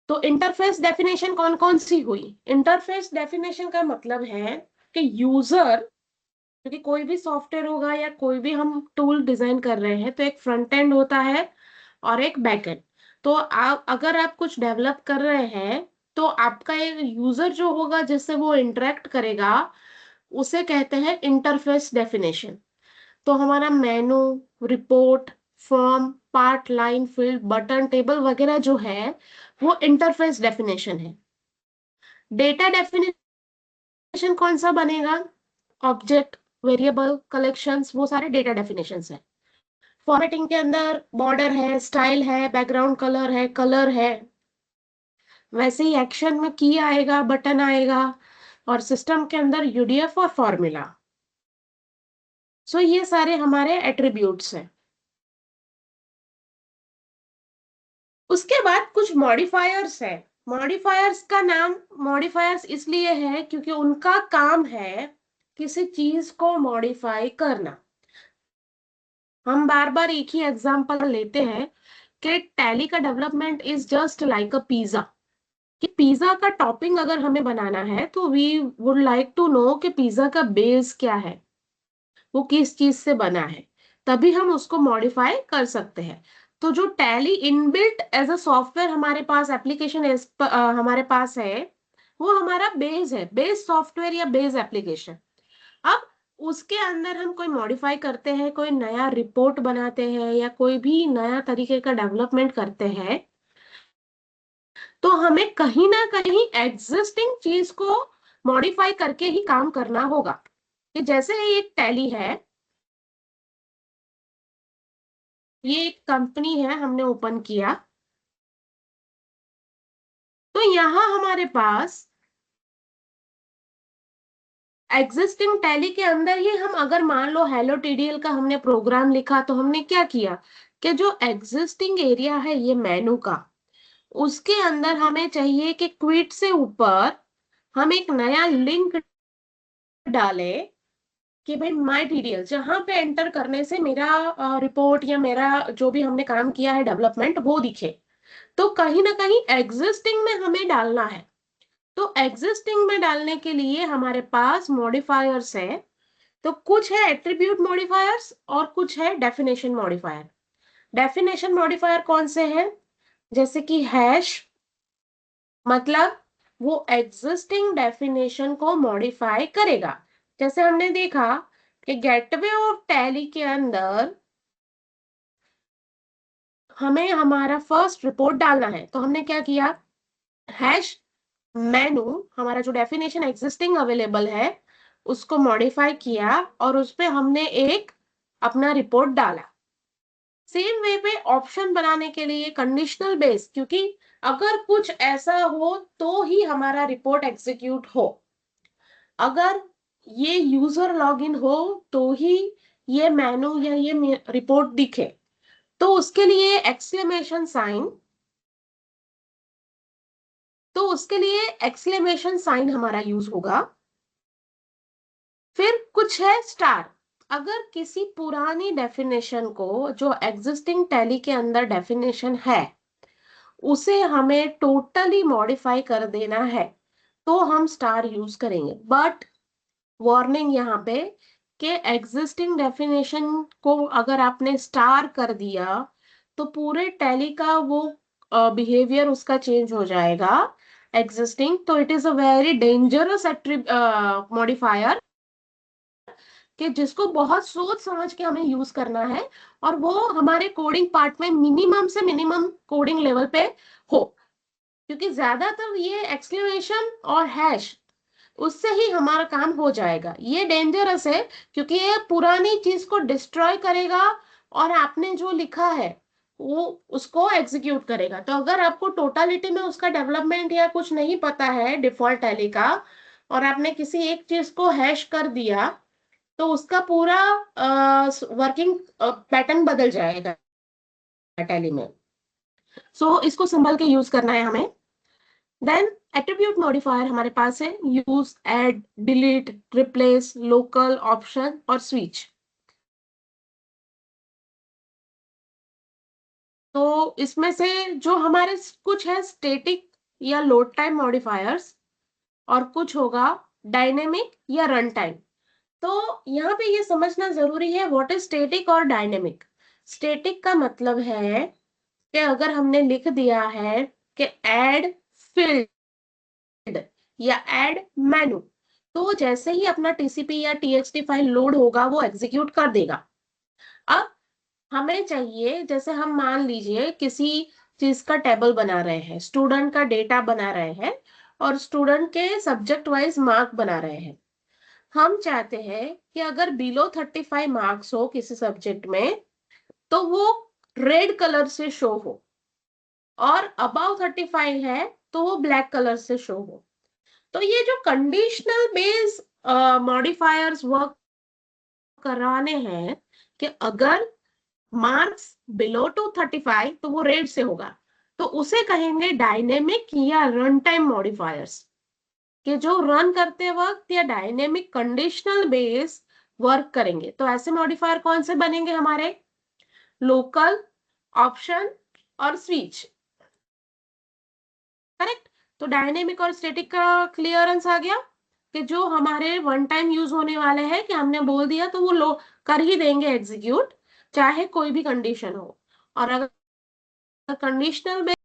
तो interface definition कौन कौन सी हुई? इंटरफेस डेफिनेशन का मतलब है कि यूजर, क्योंकि कोई भी सॉफ्टवेयर होगा या कोई भी हम टूल डिजाइन कर रहे हैं तो एक फ्रंट एंड होता है और एक बैक एंड। तो आप अगर आप कुछ डेवलप कर रहे हैं तो आपका एक यूजर जो होगा जिससे वो इंटरेक्ट करेगा उसे कहते हैं इंटरफेस डेफिनेशन। तो हमारा मेनू, report, form, part, line, field, button, table वगैरह जो है वो इंटरफेस डेफिनेशन है। डेटा डेफिनेशन कौन सा बनेगा? ऑब्जेक्ट, वेरिएबल, कलेक्शंस, वो सारे डेटा डेफिनेशंस है। फॉर्मेटिंग के अंदर बॉर्डर है, स्टाइल है, बैकग्राउंड कलर है, कलर है। वैसे ही एक्शन में की आएगा, बटन आएगा, और सिस्टम के अंदर यूडीएफ और फॉर्मूला। सो ये सारे हमारे एट्रीब्यूट्स हैं। उसके बाद कुछ मॉडिफायर्स है। मॉडिफायर्स का नाम मॉडिफायर्स इसलिए है क्योंकि उनका काम है किसी चीज को मॉडिफाई करना। हम बार बार एक ही एग्जांपल लेते हैं कि टैली का development is just like a pizza. कि पिज्जा का टॉपिंग अगर हमें बनाना है तो we would like to know कि पिज्जा का बेस क्या है, वो किस चीज से बना है, तभी हम उसको मॉडिफाई कर सकते हैं। तो जो Tally inbuilt as a software हमारे पास एप्लीकेशन हमारे पास है, वो हमारा बेस है, बेस सॉफ्टवेयर या बेस एप्लीकेशन। अब उसके अंदर हम कोई मॉडिफाई करते हैं, कोई नया रिपोर्ट बनाते हैं या कोई भी नया तरीके का डेवलपमेंट करते हैं, तो हमें कहीं ना कहीं एग्जिस्टिंग चीज को मॉडिफाई करके ही काम करना होगा। कि जैसे ये एक टैली है, ये एक कंपनी है, हमने ओपन किया, तो यहां हमारे पास एग्जिस्टिंग टैली के अंदर ही हम अगर मान लो हेलो टीडीएल का हमने प्रोग्राम लिखा, तो हमने क्या किया कि जो एग्जिस्टिंग एरिया है ये मेनू का, उसके अंदर हमें चाहिए कि क्विट से ऊपर हम एक नया लिंक डाले कि भाई माय टीडीएल, जहां पे एंटर करने से मेरा रिपोर्ट या मेरा जो भी हमने काम किया है डेवलपमेंट वो दिखे। तो कहीं ना कहीं एग्जिस्टिंग में हमें डालना है। तो एग्जिस्टिंग में डालने के लिए हमारे पास मॉडिफायर्स है। तो कुछ है एट्रीब्यूट मॉडिफायर्स और कुछ है डेफिनेशन मॉडिफायर। डेफिनेशन मॉडिफायर कौन से हैं? जैसे कि हैश, मतलब वो एग्जिस्टिंग डेफिनेशन को मॉडिफाई करेगा। जैसे हमने देखा कि गेटवे ऑफ टैली के अंदर हमें हमारा फर्स्ट रिपोर्ट डालना है, तो हमने क्या किया, हैश मेनू, हमारा जो डेफिनेशन एग्जिस्टिंग अवेलेबल है उसको मॉडिफाई किया और उस पे हमने एक अपना रिपोर्ट डाला। सेम वे पे ऑप्शन बनाने के लिए कंडीशनल बेस, क्योंकि अगर कुछ ऐसा हो तो ही हमारा रिपोर्ट एग्जीक्यूट हो। अगर ये यूजर लॉगिन हो तो ही ये मेनू या ये रिपोर्ट दिखे। तो उसके लिए एक्सक्लेमेशन साइन, तो उसके लिए एक्सक्लेमेशन साइन हमारा यूज होगा। फिर कुछ है स्टार। अगर किसी पुरानी डेफिनेशन को, जो एग्जिस्टिंग टैली के अंदर डेफिनेशन है, उसे हमें टोटली मॉडिफाई कर देना है तो हम स्टार यूज करेंगे। बट वार्निंग यहाँ पे कि एग्जिस्टिंग डेफिनेशन को अगर आपने स्टार कर दिया तो पूरे टैली का वो बिहेवियर उसका चेंज हो जाएगा एग्जिस्टिंग। तो it is a very dangerous modifier कि जिसको बहुत सोच समझ के हमें यूज करना है, और वो हमारे कोडिंग पार्ट में मिनिमम से मिनिमम कोडिंग लेवल पे हो। क्योंकि ज्यादातर ये एक्सक्लेमेशन और हैश, उससे ही हमारा काम हो जाएगा। ये डेंजरस है क्योंकि ये पुरानी चीज को डिस्ट्रॉय करेगा और आपने जो लिखा है वो उसको एग्जीक्यूट करेगा। तो अगर आपको टोटालिटी में उसका डेवलपमेंट या कुछ नहीं पता है डिफॉल्ट टैली का, और आपने किसी एक चीज को हैश कर दिया, तो उसका पूरा वर्किंग पैटर्न बदल जाएगा टैली में। सो इसको संभल के यूज करना है हमें। देन एट्रीब्यूट मॉडिफायर हमारे पास है use, add, delete, replace, local, option और स्विच। तो इसमें से जो हमारे कुछ है स्टेटिक या लोड टाइम मॉडिफायर्स, और कुछ होगा डायनेमिक या रन टाइम। तो यहाँ पे ये समझना जरूरी है व्हाट इज स्टैटिक और डायनेमिक। स्टैटिक का मतलब है कि अगर हमने लिख दिया है कि ऐड फील्ड या ऐड मेनू, तो जैसे ही अपना टीसीपी या टीएक्सटी फाइल लोड होगा वो एग्जीक्यूट कर देगा। अब हमें चाहिए, जैसे हम मान लीजिए किसी चीज का टेबल बना रहे हैं, स्टूडेंट का डेटा बना रहे हैं और स्टूडेंट के सब्जेक्ट वाइज मार्क बना रहे हैं। हम चाहते हैं कि अगर बिलो 35 मार्क्स हो किसी सब्जेक्ट में तो वो रेड कलर से शो हो, और अबाव 35 है तो वो ब्लैक कलर से शो हो। तो ये जो कंडीशनल बेस मॉडिफायर्स वर्क कराने हैं कि अगर मार्क्स बिलो टू 35 तो वो रेड से होगा, तो उसे कहेंगे डायनेमिक या रन टाइम मॉडिफायर्स, कि जो रन करते वक्त या डायनेमिक कंडीशनल बेस वर्क करेंगे। तो ऐसे मॉडिफायर कौन से बनेंगे हमारे? लोकल, ऑप्शन और स्विच। करेक्ट। तो डायनेमिक और स्टैटिक का क्लियरेंस आ गया कि जो हमारे वन टाइम यूज होने वाले हैं कि हमने बोल दिया तो वो लो कर ही देंगे एग्जीक्यूट, चाहे कोई भी कंडीशन हो। और अगर कंडीशनल